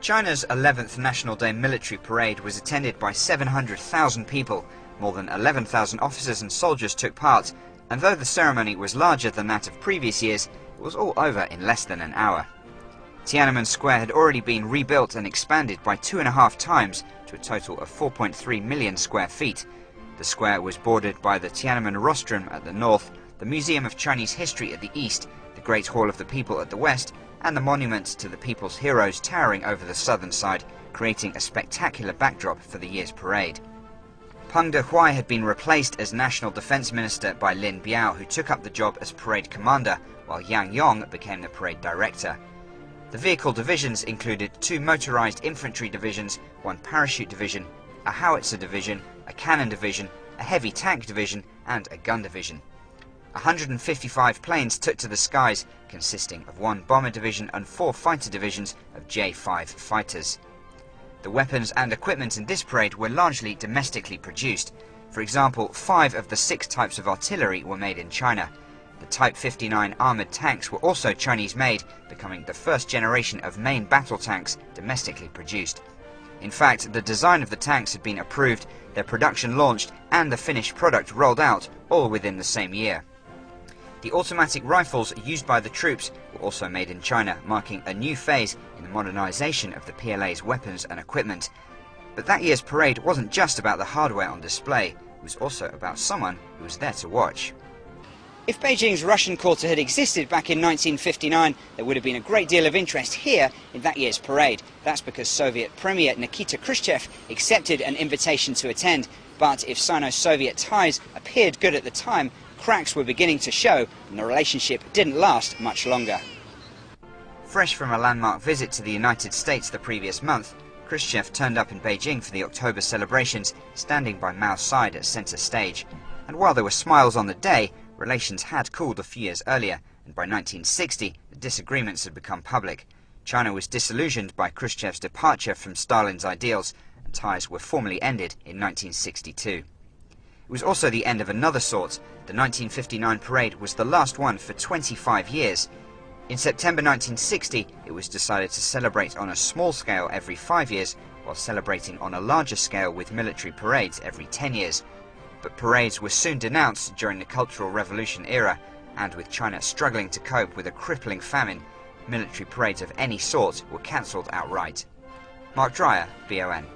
China's 11th National Day military parade was attended by 700,000 people. More than 11,000 officers and soldiers took part, and though the ceremony was larger than that of previous years, it was all over in less than an hour. Tiananmen Square had already been rebuilt and expanded by 2.5 times to a total of 4.3 million square feet. The square was bordered by the Tiananmen Rostrum at the north, the Museum of Chinese History at the east, the Great Hall of the People at the west, and the monument to the people's heroes towering over the southern side, creating a spectacular backdrop for the year's parade. Peng Dehuai had been replaced as National Defense Minister by Lin Biao, who took up the job as parade commander, while Yang Yong became the parade director. The vehicle divisions included 2 motorized infantry divisions, 1 parachute division, a howitzer division, a cannon division, a heavy tank division, and a gun division. 155 planes took to the skies, consisting of 1 bomber division and 4 fighter divisions of J-5 fighters. The weapons and equipment in this parade were largely domestically produced. For example, 5 of the 6 types of artillery were made in China. The Type 59 armoured tanks were also Chinese-made, becoming the first generation of main battle tanks domestically produced. In fact, the design of the tanks had been approved, their production launched, and the finished product rolled out, all within the same year. The automatic rifles used by the troops were also made in China, marking a new phase in the modernization of the PLA's weapons and equipment. But that year's parade wasn't just about the hardware on display, it was also about someone who was there to watch. If Beijing's Russian Quarter had existed back in 1959, there would have been a great deal of interest here in that year's parade. That's because Soviet Premier Nikita Khrushchev accepted an invitation to attend. But if Sino-Soviet ties appeared good at the time, cracks were beginning to show, and the relationship didn't last much longer. Fresh from a landmark visit to the United States the previous month, Khrushchev turned up in Beijing for the October celebrations, standing by Mao's side at center stage. And while there were smiles on the day, relations had cooled a few years earlier, and by 1960, the disagreements had become public. China was disillusioned by Khrushchev's departure from Stalin's ideals, and ties were formally ended in 1962. It was also the end of another sort. The 1959 parade was the last one for 25 years. In September 1960, it was decided to celebrate on a small scale every 5 years, while celebrating on a larger scale with military parades every 10 years. But parades were soon denounced during the Cultural Revolution era, and with China struggling to cope with a crippling famine, military parades of any sort were cancelled outright. Mark Dreyer, BON.